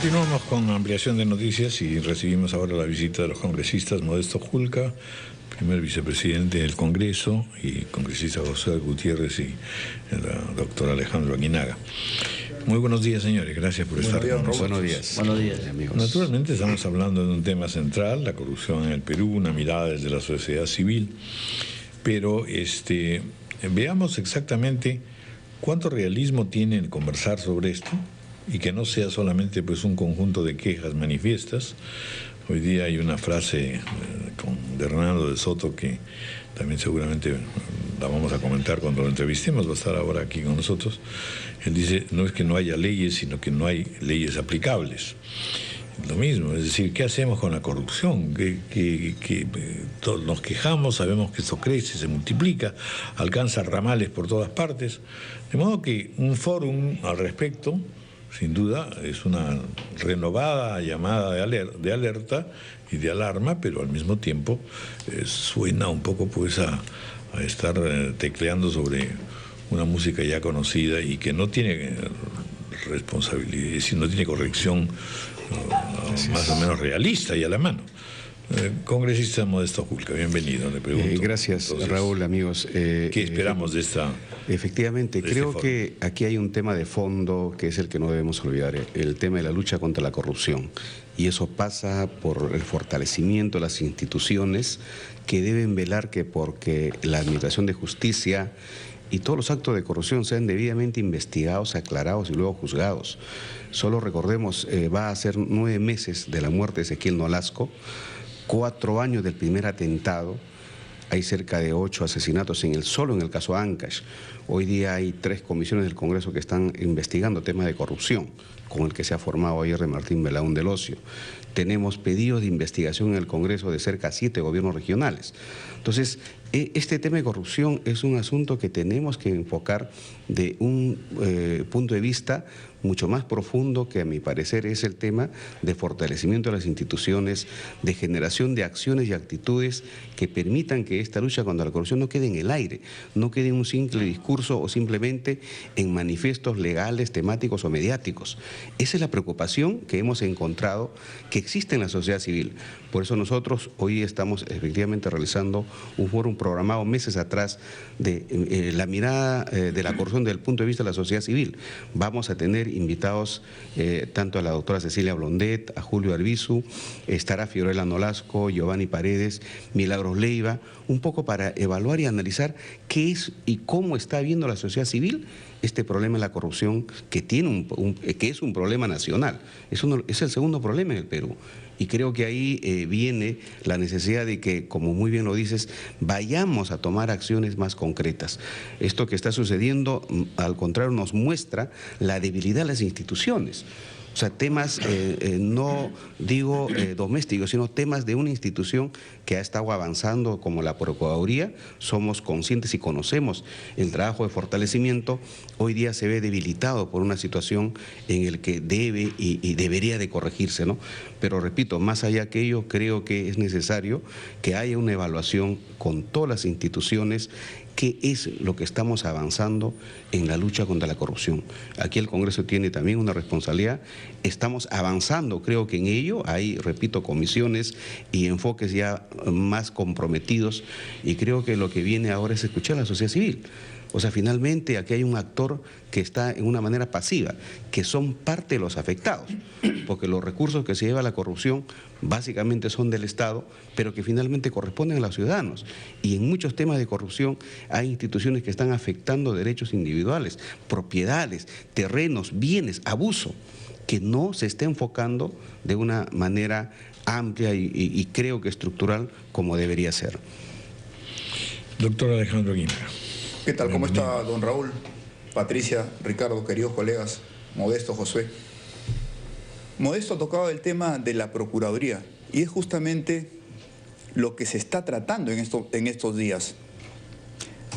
Continuamos con ampliación de noticias y recibimos ahora la visita de los congresistas Modesto Julca, primer vicepresidente del Congreso, y congresista José Gutiérrez y el doctor Alejandro Aguinaga. Muy buenos días, señores. Gracias por estar con nosotros. Buenos días. Buenos días, amigos. Naturalmente estamos hablando de un tema central, la corrupción en el Perú, una mirada desde la sociedad civil, pero veamos exactamente cuánto realismo tiene el conversar sobre esto y que no sea solamente pues un conjunto de quejas manifiestas. Hoy día hay una frase de Hernando de Soto que también seguramente la vamos a comentar cuando lo entrevistemos, va a estar ahora aquí con nosotros. Él dice, no es que no haya leyes, sino que no hay leyes aplicables. Lo mismo, es decir, ¿qué hacemos con la corrupción? Que todos nos quejamos, sabemos que esto crece, se multiplica, alcanza ramales por todas partes. De modo que un fórum al respecto, sin duda, es una renovada llamada de alerta y de alarma, pero al mismo tiempo suena un poco pues a estar tecleando sobre una música ya conocida y que no tiene responsabilidad, es decir, no tiene corrección más o menos realista y a la mano. Congresista Modesto Julca, bienvenido, le pregunto. Gracias, entonces, Raúl, amigos. ¿Qué esperamos de esta? Efectivamente, creo que aquí hay un tema de fondo que es el que no debemos olvidar, el tema de la lucha contra la corrupción. Y eso pasa por el fortalecimiento de las instituciones que deben velar porque la Administración de Justicia y todos los actos de corrupción sean debidamente investigados, aclarados y luego juzgados. Solo recordemos, va a ser 9 meses de la muerte de Ezequiel Nolasco, 4 años del primer atentado, hay cerca de 8 asesinatos solo en el caso Ancash. Hoy día hay 3 comisiones del Congreso que están investigando temas de corrupción, con el que se ha formado ayer de Martín Belaún del Ocio. Tenemos pedidos de investigación en el Congreso de cerca de 7 gobiernos regionales. Entonces, este tema de corrupción es un asunto que tenemos que enfocar de un punto de vista mucho más profundo, que a mi parecer es el tema de fortalecimiento de las instituciones, de generación de acciones y actitudes que permitan que esta lucha contra la corrupción no quede en el aire, no quede en un simple discurso o simplemente en manifiestos legales, temáticos o mediáticos. Esa es la preocupación que hemos encontrado que existe en la sociedad civil. Por eso nosotros hoy estamos efectivamente realizando un foro programado meses atrás de la mirada de la corrupción desde el punto de vista de la sociedad civil. Vamos a tener invitados tanto a la doctora Cecilia Blondet, a Julio Arbizu, estará Fiorella Nolasco, Giovanni Paredes, Milagros Leiva, un poco para evaluar y analizar qué es y cómo está viendo la sociedad civil este problema de la corrupción que tiene que es un problema nacional. Es el segundo problema en el Perú. Y creo que ahí viene la necesidad de que, como muy bien lo dices, vayamos a tomar acciones más concretas. Esto que está sucediendo, al contrario, nos muestra la debilidad de las instituciones. O sea, temas, no digo domésticos, sino temas de una institución que ha estado avanzando como la Procuraduría. Somos conscientes y conocemos el trabajo de fortalecimiento. Hoy día se ve debilitado por una situación en la que debe y debería de corregirse, ¿no? Pero repito, más allá de ello, creo que es necesario que haya una evaluación con todas las instituciones. ¿Qué es lo que estamos avanzando en la lucha contra la corrupción? Aquí el Congreso tiene también una responsabilidad. Estamos avanzando, creo que en ello. Hay, repito, comisiones y enfoques ya más comprometidos. Y creo que lo que viene ahora es escuchar a la sociedad civil. O sea, finalmente aquí hay un actor que está en una manera pasiva, que son parte de los afectados, porque los recursos que se lleva la corrupción básicamente son del Estado, pero que finalmente corresponden a los ciudadanos. Y en muchos temas de corrupción hay instituciones que están afectando derechos individuales, propiedades, terrenos, bienes, abuso, que no se está enfocando de una manera amplia y creo que estructural como debería ser. Doctor Alejandro Aguinaga. ¿Qué tal? ¿Cómo está, don Raúl? Patricia, Ricardo, queridos colegas, Modesto, Josué. Modesto ha tocado el tema de la Procuraduría y es justamente lo que se está tratando en estos días.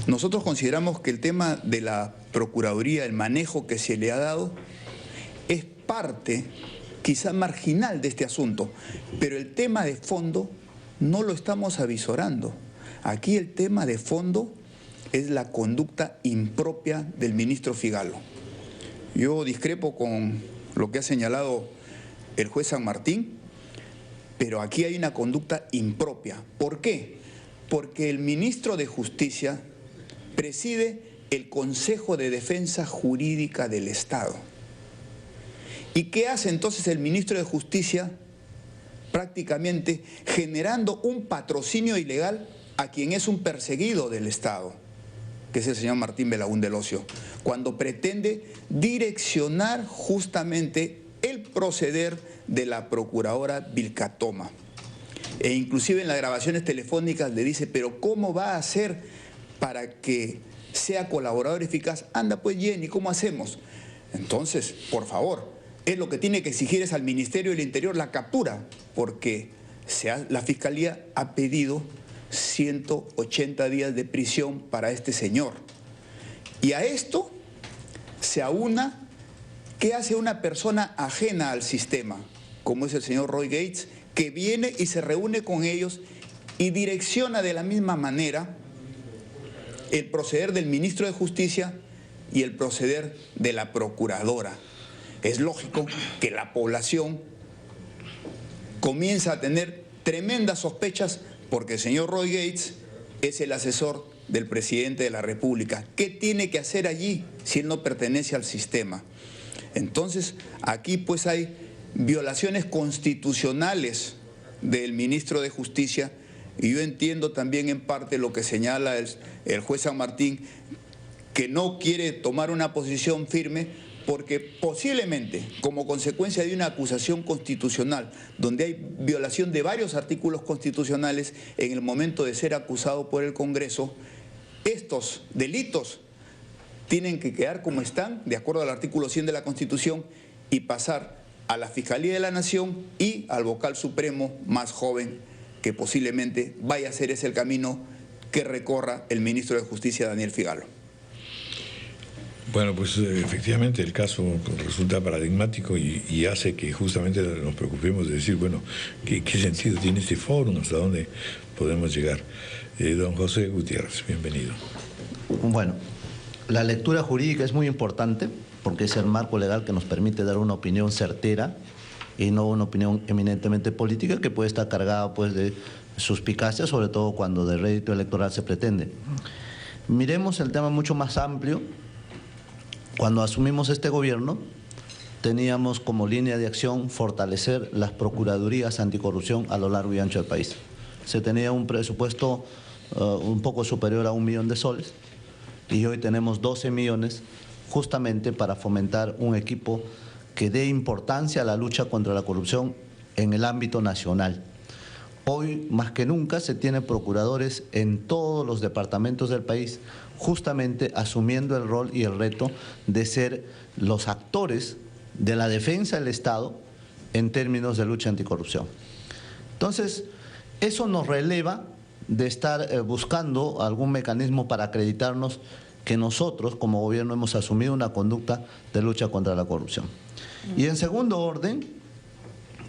Nosotros consideramos que el tema de la Procuraduría, el manejo que se le ha dado, es parte quizá marginal de este asunto, pero el tema de fondo no lo estamos avisorando. Aquí el tema de fondo es la conducta impropia del ministro Figalo. Yo discrepo con lo que ha señalado el juez San Martín, pero aquí hay una conducta impropia. ¿Por qué? Porque el ministro de Justicia preside el Consejo de Defensa Jurídica del Estado. ¿Y qué hace entonces el ministro de Justicia? Prácticamente generando un patrocinio ilegal a quien es un perseguido del Estado, que es el señor Martín Belaúnde del Ocio, cuando pretende direccionar justamente el proceder de la procuradora Vilca Toma. E inclusive en las grabaciones telefónicas le dice, pero ¿cómo va a hacer para que sea colaborador eficaz? Anda pues Jenny, ¿cómo hacemos? Entonces, por favor, es lo que tiene que exigir es al Ministerio del Interior la captura, porque la Fiscalía ha pedido 180 días de prisión para este señor. Y a esto se aúna ¿qué hace una persona ajena al sistema? Como es el señor Roy Gates, que viene y se reúne con ellos y direcciona de la misma manera el proceder del ministro de Justicia y el proceder de la procuradora. Es lógico que la población comienza a tener tremendas sospechas porque el señor Roy Gates es el asesor del presidente de la República. ¿Qué tiene que hacer allí si él no pertenece al sistema? Entonces, aquí pues hay violaciones constitucionales del ministro de Justicia y yo entiendo también en parte lo que señala el juez San Martín, que no quiere tomar una posición firme porque posiblemente como consecuencia de una acusación constitucional donde hay violación de varios artículos constitucionales, en el momento de ser acusado por el Congreso, estos delitos tienen que quedar como están, de acuerdo al artículo 100 de la Constitución, y pasar a la Fiscalía de la Nación y al vocal supremo más joven, que posiblemente vaya a ser ese el camino que recorra el ministro de Justicia, Daniel Figalo. Bueno, pues efectivamente el caso resulta paradigmático y hace que justamente nos preocupemos de decir, bueno, ¿qué sentido tiene este fórum? ¿Hasta dónde podemos llegar? Don José Gutiérrez, bienvenido. Bueno, la lectura jurídica es muy importante porque es el marco legal que nos permite dar una opinión certera y no una opinión eminentemente política que puede estar cargada pues de suspicacia, sobre todo cuando de rédito electoral se pretende. Miremos el tema mucho más amplio. Cuando asumimos este gobierno, teníamos como línea de acción fortalecer las procuradurías anticorrupción a lo largo y ancho del país. Se tenía un presupuesto un poco superior a 1 millón de soles y hoy tenemos 12 millones justamente para fomentar un equipo que dé importancia a la lucha contra la corrupción en el ámbito nacional. Hoy, más que nunca, se tienen procuradores en todos los departamentos del país, justamente asumiendo el rol y el reto de ser los actores de la defensa del Estado en términos de lucha anticorrupción. Entonces, eso nos releva de estar buscando algún mecanismo para acreditarnos que nosotros, como gobierno, hemos asumido una conducta de lucha contra la corrupción. Y en segundo orden,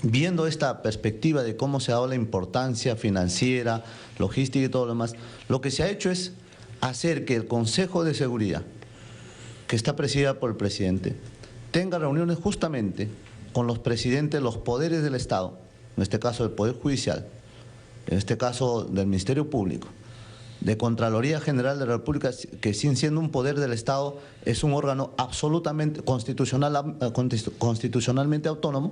viendo esta perspectiva de cómo se ha dado la importancia financiera, logística y todo lo demás, lo que se ha hecho es hacer que el Consejo de Seguridad, que está presidida por el presidente, tenga reuniones justamente con los presidentes de los poderes del Estado, en este caso del Poder Judicial, en este caso del Ministerio Público, de Contraloría General de la República, que sin siendo un poder del Estado es un órgano absolutamente constitucionalmente autónomo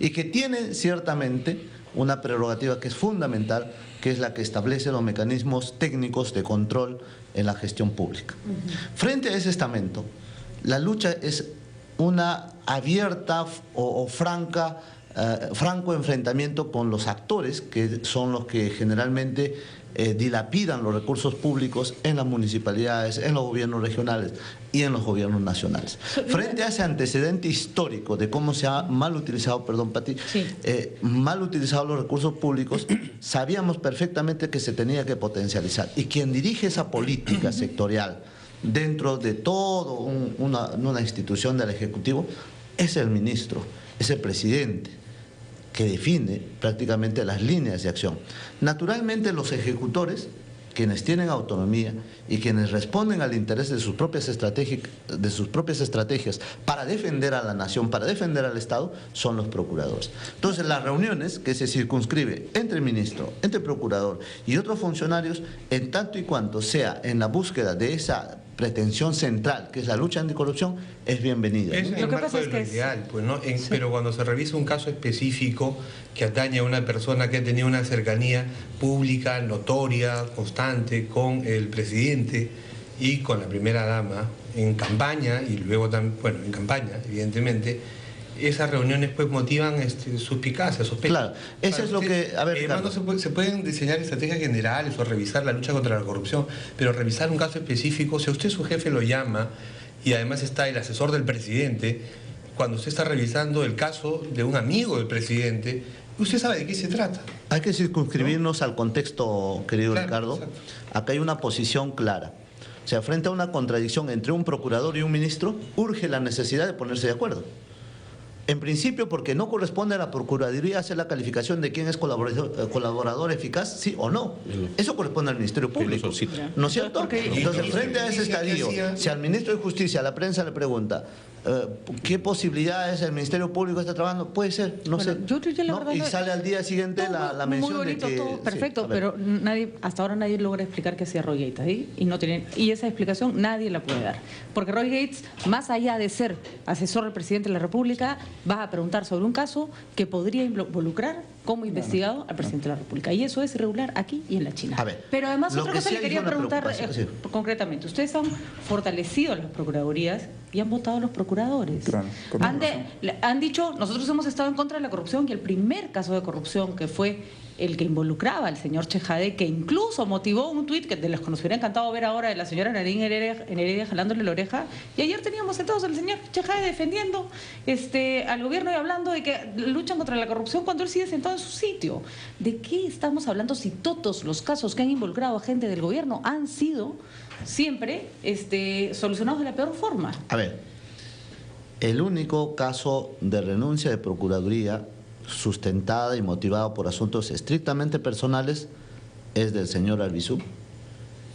y que tiene ciertamente una prerrogativa que es fundamental, que es la que establece los mecanismos técnicos de control en la gestión pública. Frente a ese estamento, la lucha es una abierta o franco enfrentamiento con los actores que son los que generalmente dilapidan los recursos públicos en las municipalidades, en los gobiernos regionales y en los gobiernos nacionales. Frente a ese antecedente histórico de cómo se ha mal utilizado, perdón Pati, mal utilizado los recursos públicos, sabíamos perfectamente que se tenía que potencializar. Y quien dirige esa política sectorial dentro de toda una institución del Ejecutivo es el ministro, es el presidente, que define prácticamente las líneas de acción. Naturalmente los ejecutores quienes tienen autonomía y quienes responden al interés de sus propias estrategias para defender a la nación, para defender al Estado, son los procuradores. Entonces, las reuniones que se circunscribe entre el ministro, entre el procurador y otros funcionarios, en tanto y cuanto sea en la búsqueda de esa pretensión central, que es la lucha anticorrupción, es bienvenida. Es el marco de lo ideal, pues, ¿no? Sí. Pero cuando se revisa un caso específico que atañe a una persona que ha tenido una cercanía pública, notoria, constante con el presidente y con la primera dama en campaña, y luego también, bueno, en campaña, evidentemente, esas reuniones pues motivan suspicacias, sospechas. Claro, eso es lo que... A ver, no se pueden diseñar estrategias generales o revisar la lucha contra la corrupción, pero revisar un caso específico, si a usted su jefe lo llama y además está el asesor del presidente, cuando usted está revisando el caso de un amigo del presidente, usted sabe de qué se trata. Hay que circunscribirnos al contexto, querido Ricardo. Exacto. Acá hay una posición clara. O sea, frente a una contradicción entre un procurador y un ministro, urge la necesidad de ponerse de acuerdo. En principio, porque no corresponde a la Procuraduría hacer la calificación de quién es colaborador eficaz, sí o no. Eso corresponde al Ministerio Público. ¿No es cierto? Entonces, frente a ese estadio, si al ministro de Justicia, la prensa le pregunta, ¿qué posibilidades el Ministerio Público está trabajando? Puede ser, no sé. Y sale al día siguiente la mención muy bonito, de que... todo perfecto, sí, pero hasta ahora nadie logra explicar qué hacía Roy Gates ahí, y esa explicación nadie la puede dar. Porque Roy Gates, más allá de ser asesor del presidente de la República, va a preguntar sobre un caso que podría involucrar como investigado al presidente de la República. Y eso es irregular aquí y en la China. A ver, pero además, otra cosa sí le quería preguntar concretamente. Ustedes han fortalecido las procuradurías y han votado a los procuradores. Claro, han dicho, nosotros hemos estado en contra de la corrupción, y el primer caso de corrupción, que fue el que involucraba al señor Chejade, que incluso motivó un tuit que de los que nos hubiera encantado ver ahora, de la señora Nadine Heredia jalándole la oreja, y ayer teníamos sentados al señor Chejade defendiendo al gobierno y hablando de que luchan contra la corrupción cuando él sigue sentado en su sitio. ¿De qué estamos hablando si todos los casos que han involucrado a gente del gobierno han sido siempre solucionados de la peor forma? A ver, el único caso de renuncia de Procuraduría sustentada y motivada por asuntos estrictamente personales es del señor Albizu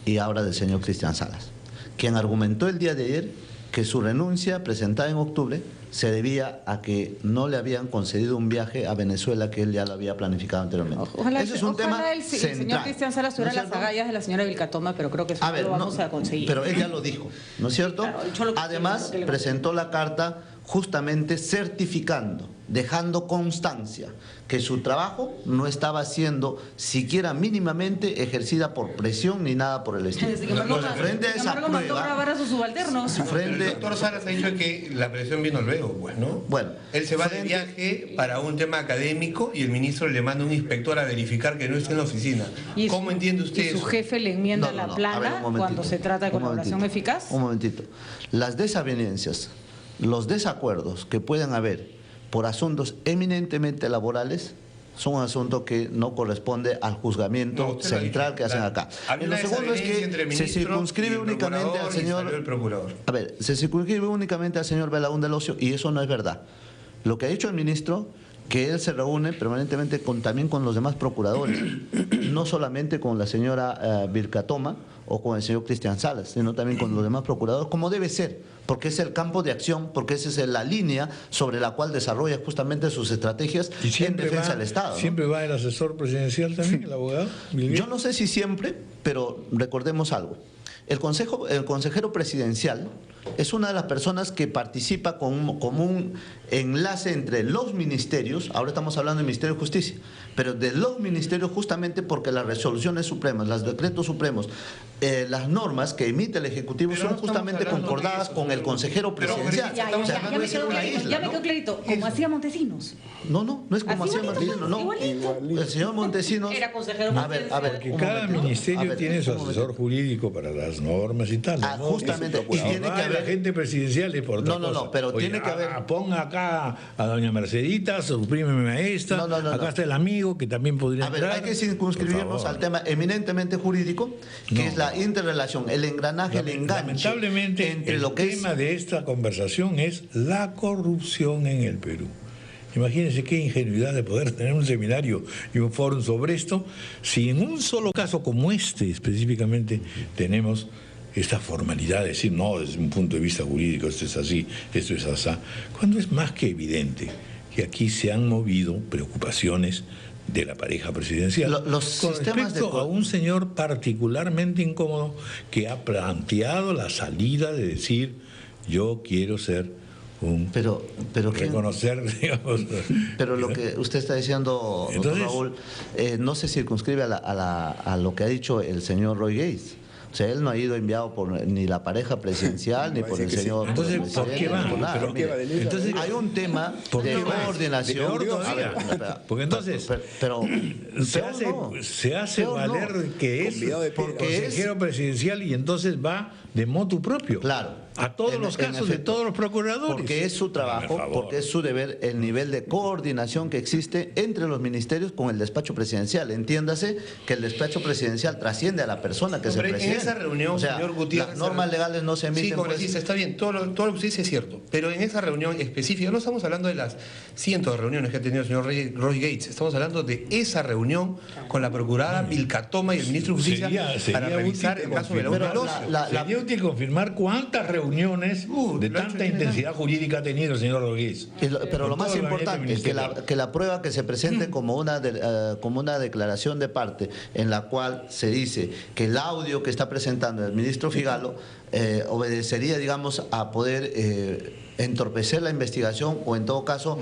y ahora del señor Cristian Salas, quien argumentó el día de ayer que su renuncia presentada en octubre se debía a que no le habían concedido un viaje a Venezuela que él ya lo había planificado anteriormente. Ojalá, ese es un tema el central. Señor Cristian Salas tuviera las agallas de la señora Vilcatoma, pero creo que eso no lo vamos a conseguir. Pero él ya lo dijo, ¿no es cierto? Claro, además, presentó la carta justamente certificando, dejando constancia que su trabajo no estaba siendo siquiera mínimamente ejercida por presión ni nada por el estilo. Frente a esa prueba, a sus subalternos. El doctor Salas ha dicho que la presión vino luego, pues, ¿no? Bueno, él se va de viaje para un tema académico y el ministro le manda un inspector a verificar que no esté en la oficina. ¿Cómo entiende usted eso? Y su jefe le enmienda la plana cuando se trata de colaboración eficaz. Un momentito. Las desavenencias, los desacuerdos que puedan haber por asuntos eminentemente laborales son un asunto que no corresponde al juzgamiento central que hacen acá. Lo segundo es que se circunscribe únicamente al señor... A ver, se circunscribe únicamente al señor Belaúnde del Ocio, y eso no es verdad. Lo que ha dicho el ministro, que él se reúne permanentemente también con los demás procuradores, no solamente con la señora Vilcatoma o con el señor Cristian Salas, sino también con los demás procuradores, como debe ser, porque es el campo de acción, porque esa es la línea sobre la cual desarrolla justamente sus estrategias en defensa del Estado, ¿no? ¿Siempre va el asesor presidencial también, el abogado? Yo no sé si siempre, pero recordemos algo. El consejero presidencial es una de las personas que participa como un enlace entre los ministerios, ahora estamos hablando del Ministerio de Justicia, pero de los ministerios justamente porque las resoluciones supremas, los decretos supremos, las normas que emite el Ejecutivo son justamente concordadas con el consejero presidencial. Ya me quedó clarito, como hacía Montesinos. No es como hacía Montesinos, no. El señor Montesinos era consejero presidencial. A ver, porque cada ministerio tiene su asesor jurídico para las normas y tal. Justamente, y tiene que haber... La gente presidencial es por otra cosa. No, pero oye, tiene que haber... Ponga acá a doña Mercedita, suprímeme a esta, acá está el amigo que también podría entrar. Hay que circunscribirnos al tema eminentemente jurídico, que es la interrelación, el engranaje, el enganche. Lamentablemente, entre el lo que tema de esta conversación es la corrupción en el Perú. Imagínense qué ingenuidad de poder tener un seminario y un foro sobre esto, si en un solo caso como este específicamente tenemos esta formalidad de decir, no, desde un punto de vista jurídico esto es así, esto es así, cuando es más que evidente que aquí se han movido preocupaciones de la pareja presidencial. Los con sistemas respecto a un señor particularmente incómodo que ha planteado la salida de decir, yo quiero ser un... Pero reconocer, digamos... Pero lo que usted está diciendo, entonces, doctor Raúl, no se circunscribe a lo que ha dicho el señor Roy Gates. O sea, él no ha ido enviado por ni la pareja presidencial ni por el señor. Entonces, ¿por qué va? Entonces, hay un tema de coordinación. Porque entonces se hace valer que es consejero presidencial y entonces va de motu propio. Claro. A todos los casos de todos los procuradores. Porque es su trabajo, porque es su deber el nivel de coordinación que existe entre los ministerios con el despacho presidencial. Entiéndase que el despacho presidencial trasciende a la persona que se preside. En esa reunión, o sea, señor Gutiérrez... Las normas legales no se emiten... Sí, congresista, está bien, todo lo que usted dice es cierto. Pero en esa reunión específica, no estamos hablando de las cientos de reuniones que ha tenido el señor Roy Gates, estamos hablando de esa reunión con la procuradora Vilcatoma y el ministro de Justicia para revisar el caso de la Sería útil confirmar cuántas reuniones de tanta intensidad jurídica ha tenido el señor Rodríguez. Pero lo más importante es que la prueba que se presente como una declaración de parte en la cual se dice que el audio que está presentando el ministro Figalo obedecería, digamos, a poder entorpecer la investigación o en todo caso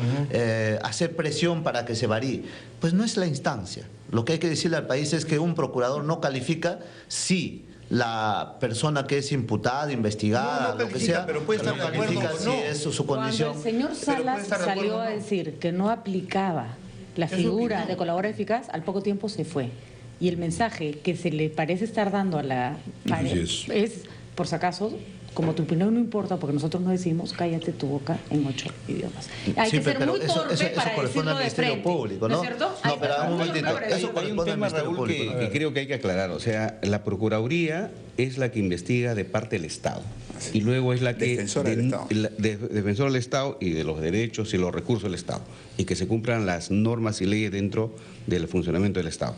hacer presión para que se varíe. Pues no es la instancia. Lo que hay que decirle al país es que un procurador no califica si la persona que es imputada, investigada, no lo que sea, pero puede estar no califica si es su condición. Cuando el señor Salas salió a decir que no aplicaba la figura de colaborador eficaz, al poco tiempo se fue. Y el mensaje que se le parece estar dando a la pared es, por si acaso, como tu opinión no importa, porque nosotros no decimos, cállate tu boca en 8 idiomas. Hay que ser muy torpe para decirlo de frente, público, ¿no? ¿No es cierto? No, pero un momentito, eso hay un tema, Raúl, que creo que hay que aclarar. O sea, la Procuraduría es la que investiga de parte del Estado. Y luego es la que... Defensora del Estado. Defensora del Estado y de los derechos y los recursos del Estado. Y que se cumplan las normas y leyes dentro del funcionamiento del Estado.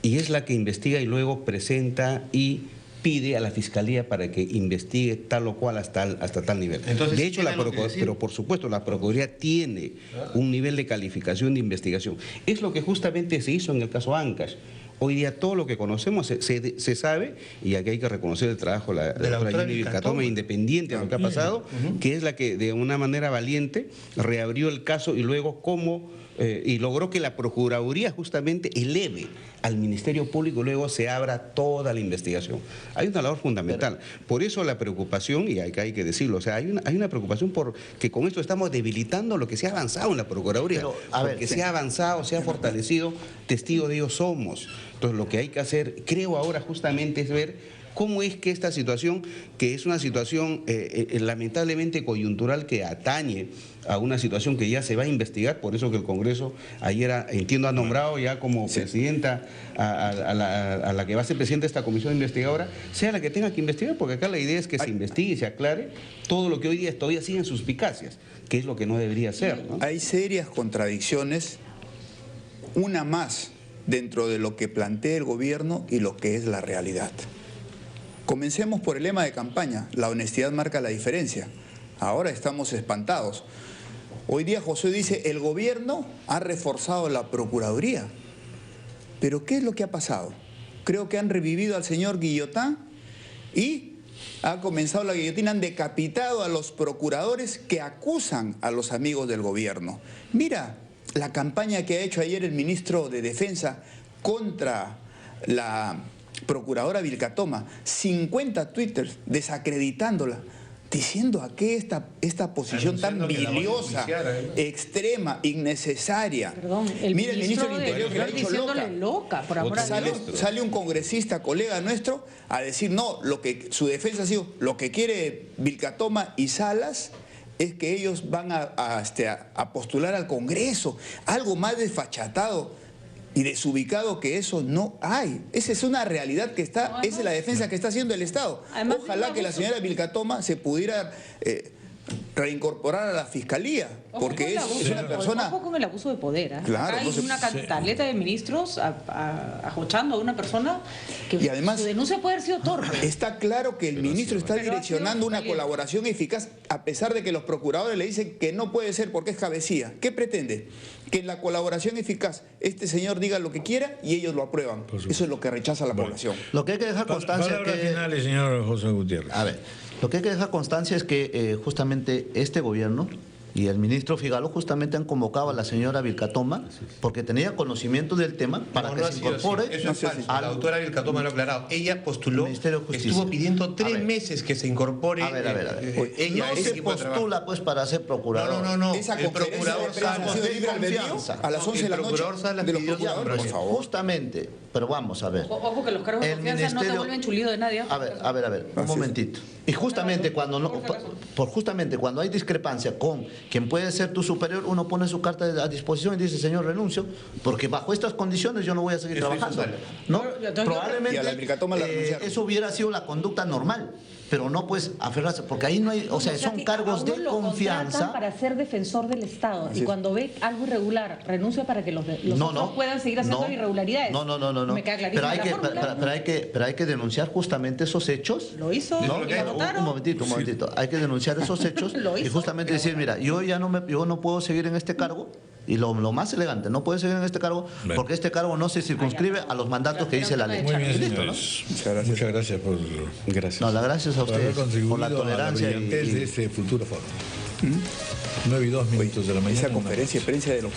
Y es la que investiga y luego presenta y pide a la Fiscalía para que investigue tal o cual hasta tal nivel. Entonces, de hecho, pero por supuesto, la Procuraduría tiene un nivel de calificación de investigación. Es lo que justamente se hizo en el caso Ancash. Hoy día todo lo que conocemos se sabe, y aquí hay que reconocer el trabajo de la doctora Jenny Vilcatoma, independiente de lo que ha pasado, que es la que de una manera valiente reabrió el caso y luego y logró que la Procuraduría justamente eleve al Ministerio Público y luego se abra toda la investigación. Hay una labor fundamental. Por eso la preocupación, y acá hay que decirlo, o sea, hay una preocupación porque con esto estamos debilitando lo que se ha avanzado en la Procuraduría. Se ha avanzado, se ha fortalecido, testigo de ello somos. Entonces lo que hay que hacer, creo ahora justamente, es ver cómo es que esta situación, que es una situación lamentablemente coyuntural que atañe a una situación que ya se va a investigar, por eso que el Congreso ayer, entiendo, ha nombrado ya como presidenta a la que va a ser presidenta de esta comisión investigadora, sea la que tenga que investigar, porque acá la idea es que se investigue y se aclare todo lo que hoy día todavía siguen suspicacias, que es lo que no debería ser, ¿no? Hay serias contradicciones, una más dentro de lo que plantea el gobierno y lo que es la realidad. Comencemos por el lema de campaña, la honestidad marca la diferencia. Ahora estamos espantados. Hoy día Josué dice, el gobierno ha reforzado la Procuraduría. ¿Pero qué es lo que ha pasado? Creo que han revivido al señor Guillotán y ha comenzado la guillotina, han decapitado a los procuradores que acusan a los amigos del gobierno. Mira la campaña que ha hecho ayer el ministro de Defensa contra la procuradora Vilcatoma, 50 twitters desacreditándola, diciendo a qué esta posición tan biliosa, extrema, innecesaria. Perdón, el Mira el ministro del Interior que la ha dicho loca, por amor a Dios. Sale un congresista, colega nuestro, a decir, no, su defensa ha sido, lo que quiere Vilcatoma y Salas es que ellos van a postular al Congreso. Algo más desfachatado y desubicado que eso no hay. Esa es una realidad que esa es la defensa que está haciendo el Estado. Además, ojalá que la señora Vilcatoma se pudiera reincorporar a la fiscalía, porque es una persona... Ojo con el abuso de poder. ¿Eh? Claro, hay una cantaleta de ministros ajochando a una persona que y además, su denuncia puede haber sido torpe. Está claro que el ministro está direccionando una colaboración eficaz, a pesar de que los procuradores le dicen que no puede ser porque es cabecilla. ¿Qué pretende? Que en la colaboración eficaz este señor diga lo que quiera y ellos lo aprueban. Eso es lo que rechaza la población. Lo que hay que dejar constancia Palabras finales, señor José Gutiérrez. A ver, lo que hay que dejar constancia es que justamente este gobierno y el ministro Figalo justamente han convocado a la señora Vilcatoma porque tenía conocimiento del tema para que se incorpore. Eso es falso. La doctora Vilcatoma lo ha aclarado. Ella postuló, estuvo pidiendo 3 meses que se incorpore. A ver. Ella no se postula pues para ser procurador. No. Esa El procurador Salas de libre albedrío a las 11 de la noche de los procuradores, por favor. Justamente, pero vamos a ver. Ojo que los cargos de confianza no te vuelven chulido de nadie. A ver, un momentito. Y justamente cuando hay discrepancia con quien puede ser tu superior, uno pone su carta a disposición y dice, señor, renuncio, porque bajo estas condiciones yo no voy a seguir trabajando. ¿No? Probablemente eso hubiera sido la conducta normal, pero no pues aferrarse, porque ahí no hay, o sea, son cargos de confianza. Para ser defensor del Estado, y cuando ve algo irregular, renuncia para que los otros puedan seguir haciendo irregularidades. No. Me queda clarísimo. Pero hay que denunciar justamente esos hechos. Lo hizo. Un momentito. Hay que denunciar esos hechos y justamente decir, mira, yo no puedo seguir en este cargo. Y lo más elegante, no puede seguir en este cargo porque este cargo no se circunscribe a los mandatos que dice la ley. Muy bien, ¿Listo, no? Muchas gracias por... Gracias. No, las gracias a ustedes por la tolerancia a la brillantez de este futuro foro. 9:02 de la mañana. Esa conferencia de prensa de los...